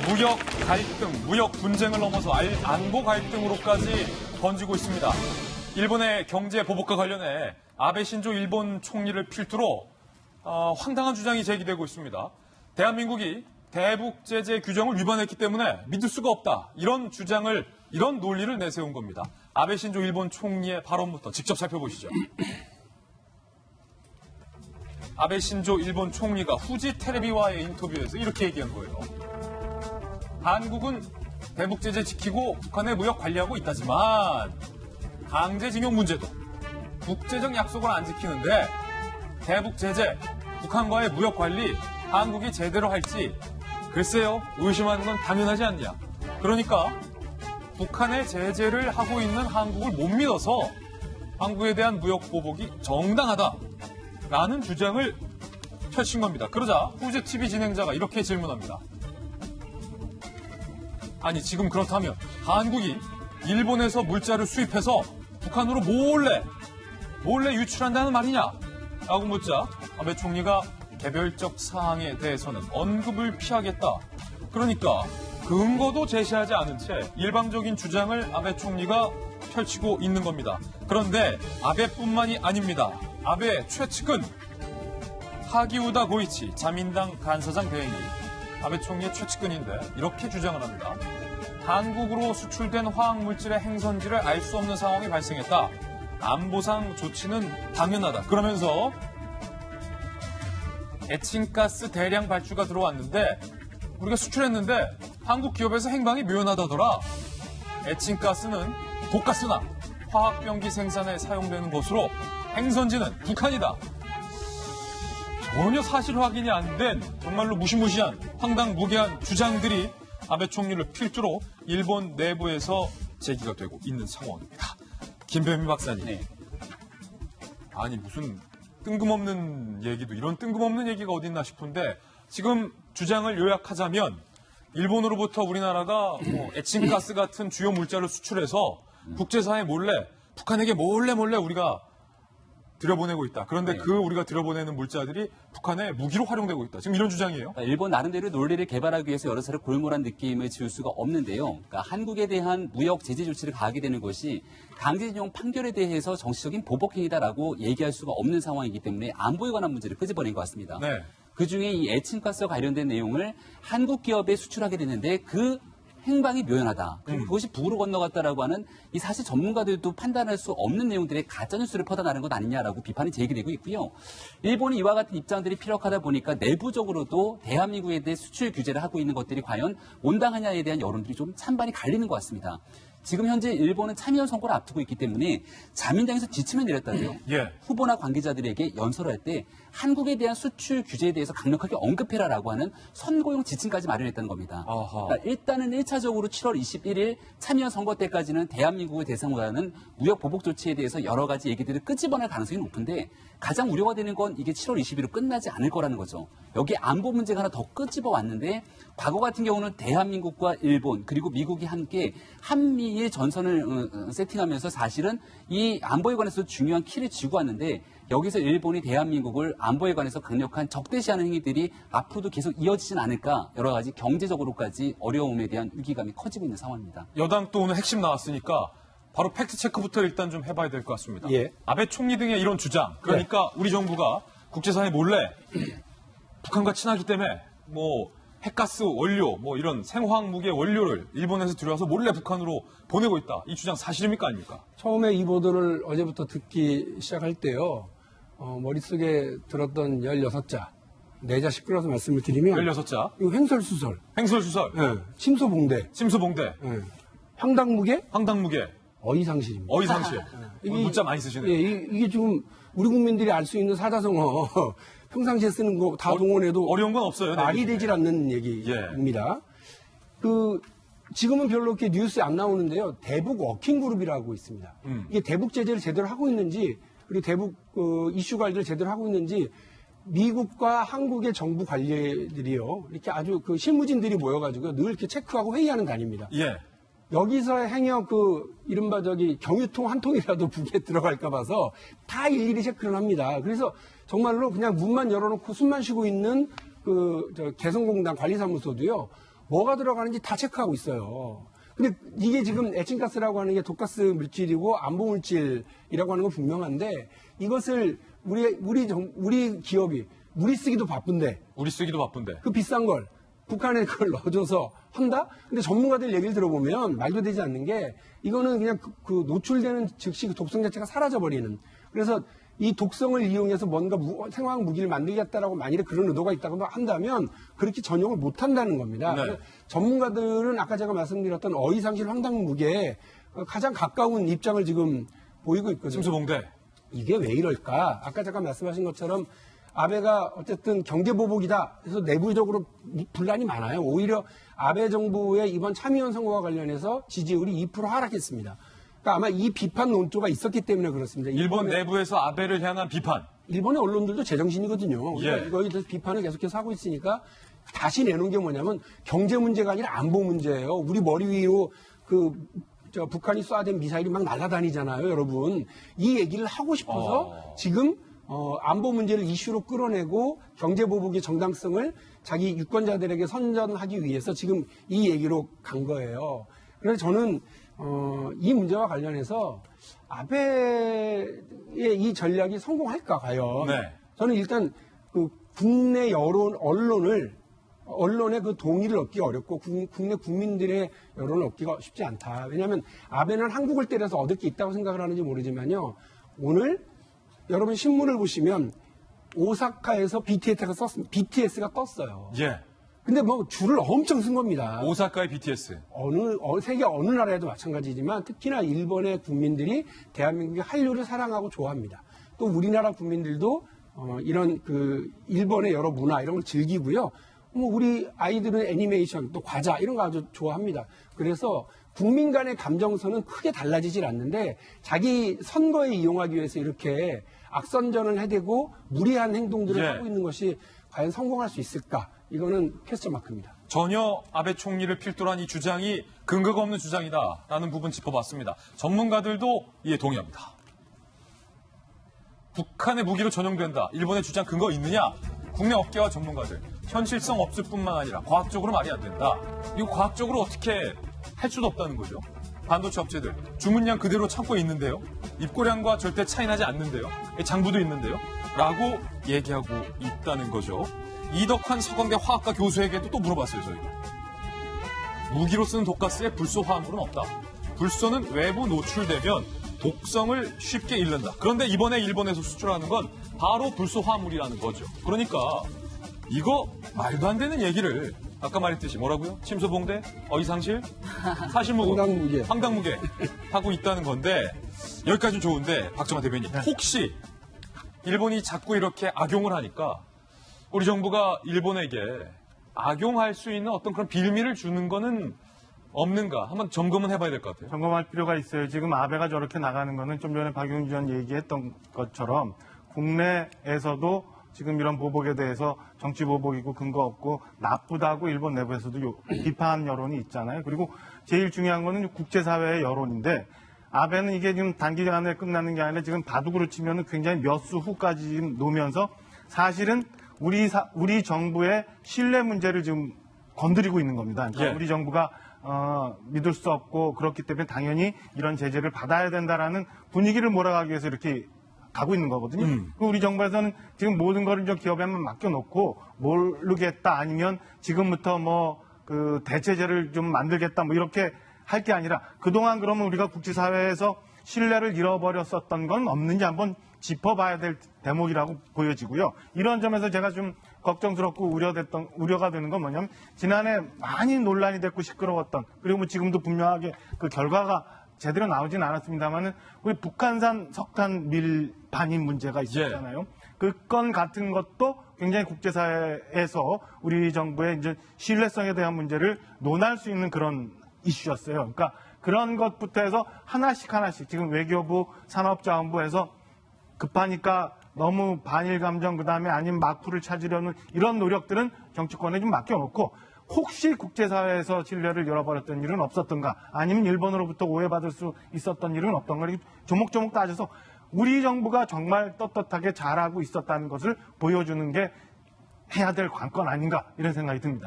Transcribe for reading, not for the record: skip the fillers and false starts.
무역 갈등, 무역 분쟁을 넘어서 안보 갈등으로까지 번지고 있습니다. 일본의 경제 보복과 관련해 아베 신조 일본 총리를 필두로 황당한 주장이 제기되고 있습니다. 대한민국이 대북 제재 규정을 위반했기 때문에 믿을 수가 없다. 이런 주장을, 이런 논리를 내세운 겁니다. 아베 신조 일본 총리의 발언부터 직접 살펴보시죠. 아베 신조 일본 총리가 후지 테레비와의 인터뷰에서 이렇게 얘기한 거예요. 한국은 대북 제재 지키고 북한의 무역 관리하고 있다지만 강제징용 문제도 국제적 약속을 안 지키는데 대북 제재, 북한과의 무역 관리 한국이 제대로 할지 글쎄요, 의심하는 건 당연하지 않냐. 그러니까 북한의 제재를 하고 있는 한국을 못 믿어서 한국에 대한 무역 보복이 정당하다라는 주장을 펼친 겁니다. 그러자 후지 TV 진행자가 이렇게 질문합니다. 아니 지금 그렇다면 한국이 일본에서 물자를 수입해서 북한으로 몰래 유출한다는 말이냐? 라고 묻자 아베 총리가 개별적 사항에 대해서는 언급을 피하겠다. 그러니까 근거도 제시하지 않은 채 일방적인 주장을 아베 총리가 펼치고 있는 겁니다. 그런데 아베뿐만이 아닙니다. 아베 최측은 하기우다 고이치 자민당 간사장 대행이 아베 총리의 최측근인데 이렇게 주장을 합니다. 한국으로 수출된 화학물질의 행선지를 알 수 없는 상황이 발생했다. 안보상 조치는 당연하다. 그러면서 에칭가스 대량 발주가 들어왔는데 우리가 수출했는데 한국 기업에서 행방이 묘연하다더라. 에칭가스는 독가스나 화학병기 생산에 사용되는 것으로 행선지는 북한이다. 전혀 사실 확인이 안 된 정말로 무시무시한 황당무계한 주장들이 아베 총리를 필두로 일본 내부에서 제기가 되고 있는 상황입니다. 김배미 박사님. 네. 아니 무슨 뜬금없는 얘기도 이런 뜬금없는 얘기가 어딨나 싶은데 지금 주장을 요약하자면 일본으로부터 우리나라가 에칭가스 같은 주요 물자를 수출해서 국제사회 몰래 북한에게 몰래 우리가 들여보내고 있다. 그런데 네. 우리가 들여보내는 물자들이 북한의 무기로 활용되고 있다. 지금 이런 주장이에요. 그러니까 일본 나름대로 논리를 개발하기 위해서 여러 차례 골몰한 느낌을 지울 수가 없는데요. 그러니까 한국에 대한 무역 제재 조치를 가하게 되는 것이 강제징용 판결에 대해서 정치적인 보복행위다라고 얘기할 수가 없는 상황이기 때문에 안보에 관한 문제를 끄집어낸 것 같습니다. 네. 그중에 이 에칭가스와 관련된 내용을 한국 기업에 수출하게 됐는데 그 행방이 묘연하다. 그리고 그것이 북으로 건너갔다라고 하는 이 사실 전문가들도 판단할 수 없는 내용들의 가짜뉴스를 퍼다나는 것 아니냐라고 비판이 제기되고 있고요. 일본이 이와 같은 입장들이 피력하다 보니까 내부적으로도 대한민국에 대해 수출 규제를 하고 있는 것들이 과연 온당하냐에 대한 여론들이 좀 찬반이 갈리는 것 같습니다. 지금 현재 일본은 참여연 선거를 앞두고 있기 때문에 자민당에서 지침을 내렸다고요. 예. 후보나 관계자들에게 연설을 할 때 한국에 대한 수출 규제에 대해서 강력하게 언급해라라고 하는 선거용 지침까지 마련했다는 겁니다. 그러니까 일단은 1차적으로 7월 21일 참여연 선거 때까지는 대한민국을 대상으로 하는 무역 보복 조치에 대해서 여러 가지 얘기들을 끄집어낼 가능성이 높은데 가장 우려가 되는 건 이게 7월 20일로 끝나지 않을 거라는 거죠. 여기에 안보 문제가 하나 더 끄집어 왔는데 과거 같은 경우는 대한민국과 일본 그리고 미국이 함께 한미일 전선을 세팅하면서 사실은 이 안보에 관해서 중요한 키를 쥐고 왔는데 여기서 일본이 대한민국을 안보에 관해서 강력한 적대시하는 행위들이 앞으로도 계속 이어지진 않을까 여러 가지 경제적으로까지 어려움에 대한 위기감이 커지고 있는 상황입니다. 여당 또 오늘 핵심 나왔으니까 바로 팩트체크부터 일단 좀 해봐야 될 것 같습니다. 예. 아베 총리 등의 이런 주장, 그러니까 우리 정부가 국제사회 몰래 북한과 친하기 때문에 핵가스 원료, 이런 생화학무기의 원료를 일본에서 들여와서 몰래 북한으로 보내고 있다. 이 주장 사실입니까 아닙니까? 처음에 이 보도를 어제부터 듣기 시작할 때요. 머릿속에 들었던 16자, 4자 시끄러워서 말씀을 드리면 16자. 이거 횡설수설, 횡설수설, 침소봉대, 침소봉대, 황당무계, 황당무계, 어이상실입니다. 어이상실. 문자 많이 쓰시네요. 예, 이게 지금 우리 국민들이 알 수 있는 사자성어 평상시에 쓰는 거 다 동원해도 어려운 건 없어요. 말이 되질 않는 얘기입니다. 지금은 별로 이렇게 뉴스에 안 나오는데요. 대북 워킹그룹이라고 있습니다. 이게 대북 제재를 제대로 하고 있는지 그리고 대북 이슈 관리를 제대로 하고 있는지 미국과 한국의 정부 관리들이요. 이렇게 아주 실무진들이 모여가지고 늘 이렇게 체크하고 회의하는 단위입니다. 예. 여기서 행여 이른바 경유통 한 통이라도 북에 들어갈까 봐서 다 일일이 체크를 합니다. 그래서 정말로 그냥 문만 열어놓고 숨만 쉬고 있는 개성공단 관리사무소도요. 뭐가 들어가는지 다 체크하고 있어요. 근데 이게 지금 에칭가스라고 하는 게 독가스 물질이고 안보 물질이라고 하는 건 분명한데 이것을 우리 기업이 우리 쓰기도 바쁜데 그 비싼 걸 북한에 그걸 넣어줘서 한다? 근데 전문가들 얘기를 들어보면 말도 되지 않는 게 이거는 그냥 그 노출되는 즉시 그 독성 자체가 사라져버리는. 그래서 이 독성을 이용해서 뭔가 생화학 무기를 만들겠다라고 만일에 그런 의도가 있다고 한다면 그렇게 전용을 못 한다는 겁니다. 네. 전문가들은 아까 제가 말씀드렸던 어이상실 황당무계에 가장 가까운 입장을 지금 보이고 있거든요. 심수봉대. 이게 왜 이럴까? 아까 잠깐 말씀하신 것처럼 아베가 어쨌든 경제보복이다. 그래서 내부적으로 분란이 많아요. 오히려 아베 정부의 이번 참의원 선거와 관련해서 지지율이 2% 하락했습니다. 그러니까 아마 이 비판 논조가 있었기 때문에 그렇습니다. 일본 내부에서 아베를 향한 비판. 일본의 언론들도 제정신이거든요. 예. 이거에 대해서 비판을 계속해서 하고 있으니까 다시 내놓은 게 뭐냐면 경제 문제가 아니라 안보 문제예요. 우리 머리 위로 북한이 쏴댄 미사일이 막 날아다니잖아요, 여러분. 이 얘기를 하고 싶어서 지금 안보 문제를 이슈로 끌어내고 경제보복의 정당성을 자기 유권자들에게 선전하기 위해서 지금 이 얘기로 간 거예요. 그래서 저는 이 문제와 관련해서 아베의 이 전략이 성공할까 과연? 네. 저는 일단 그 국내 언론의 그 동의를 얻기 어렵고 국내 국민들의 여론을 얻기가 쉽지 않다. 왜냐하면 아베는 한국을 때려서 얻을 게 있다고 생각을 하는지 모르지만요. 오늘 여러분 신문을 보시면 오사카에서 BTS가 떴어요. 예. 근데 뭐 줄을 엄청 쓴 겁니다. 오사카의 BTS. 세계 어느 나라에도 마찬가지지만 특히나 일본의 국민들이 대한민국의 한류를 사랑하고 좋아합니다. 또 우리나라 국민들도 이런 그 일본의 여러 문화 이런 걸 즐기고요. 뭐 우리 아이들은 애니메이션 또 과자 이런 거 아주 좋아합니다. 그래서 국민 간의 감정선은 크게 달라지질 않는데 자기 선거에 이용하기 위해서 이렇게 악선전을 해대고 무리한 행동들을 예. 하고 있는 것이 과연 성공할 수 있을까? 이거는 퀘스천 마크입니다. 전혀 아베 총리를 필두로 한 이 주장이 근거가 없는 주장이다라는 부분 짚어봤습니다. 전문가들도 이에 동의합니다. 북한의 무기로 전용된다. 일본의 주장 근거 있느냐? 국내 업계와 전문가들. 현실성 없을 뿐만 아니라 과학적으로 말이 안 된다. 이거 과학적으로 어떻게 할 수도 없다는 거죠. 반도체 업체들 주문량 그대로 창고에 있는데요. 입고량과 절대 차이 나지 않는데요. 장부도 있는데요. 라고 얘기하고 있다는 거죠. 이덕환 서강대 화학과 교수에게도 또 물어봤어요, 저희가. 무기로 쓰는 독가스에 불소 화합물은 없다. 불소는 외부 노출되면 독성을 쉽게 잃는다. 그런데 이번에 일본에서 수출하는 건 바로 불소 화합물이라는 거죠. 그러니까 이거 말도 안 되는 얘기를 아까 말했듯이 뭐라고요? 침소봉대, 어이상실, 사실무근, 황당무계 하고 있다는 건데 여기까지는 좋은데 박정환 대변인 혹시 일본이 자꾸 이렇게 악용을 하니까 우리 정부가 일본에게 악용할 수 있는 어떤 그런 빌미를 주는 거는 없는가 한번 점검은 해봐야 될 것 같아요. 점검할 필요가 있어요. 지금 아베가 저렇게 나가는 거는 좀 전에 박용진 전 얘기했던 것처럼 국내에서도 지금 이런 보복에 대해서 정치 보복이고 근거 없고 나쁘다고 일본 내부에서도 비판 여론이 있잖아요. 그리고 제일 중요한 거는 국제사회의 여론인데 아베는 이게 지금 단기간에 끝나는 게 아니라 지금 바둑으로 치면 굉장히 몇 수 후까지 지금 놓으면서 사실은 우리 정부의 신뢰 문제를 지금 건드리고 있는 겁니다. 그러니까 예. 우리 정부가 믿을 수 없고 그렇기 때문에 당연히 이런 제재를 받아야 된다라는 분위기를 몰아가기 위해서 이렇게 가고 있는 거거든요. 우리 정부에서는 지금 모든 거를 이제 기업에만 맡겨놓고 모르겠다 아니면 지금부터 뭐 그 대체제를 좀 만들겠다 뭐 이렇게 할 게 아니라 그동안 그러면 우리가 국제사회에서 신뢰를 잃어버렸었던 건 없는지 한번 짚어봐야 될 대목이라고 보여지고요. 이런 점에서 제가 좀 걱정스럽고 우려가 되는 건 뭐냐면 지난해 많이 논란이 됐고 시끄러웠던 그리고 뭐 지금도 분명하게 그 결과가 제대로 나오진 않았습니다만은 우리 북한산 석탄 밀 반입 문제가 있었잖아요. 그 건 같은 것도 굉장히 국제사회에서 우리 정부의 이제 신뢰성에 대한 문제를 논할 수 있는 그런 이슈였어요. 그러니까 그런 것부터 해서 하나씩 지금 외교부, 산업자원부에서 급하니까 너무 반일 감정 그다음에 아니면 막후를 찾으려는 이런 노력들은 정치권에 좀 맡겨놓고 혹시 국제사회에서 신뢰를 잃어버렸던 일은 없었던가 아니면 일본으로부터 오해받을 수 있었던 일은 없던가 이렇게 조목조목 따져서 우리 정부가 정말 떳떳하게 잘하고 있었다는 것을 보여주는 게 해야 될 관건 아닌가 이런 생각이 듭니다.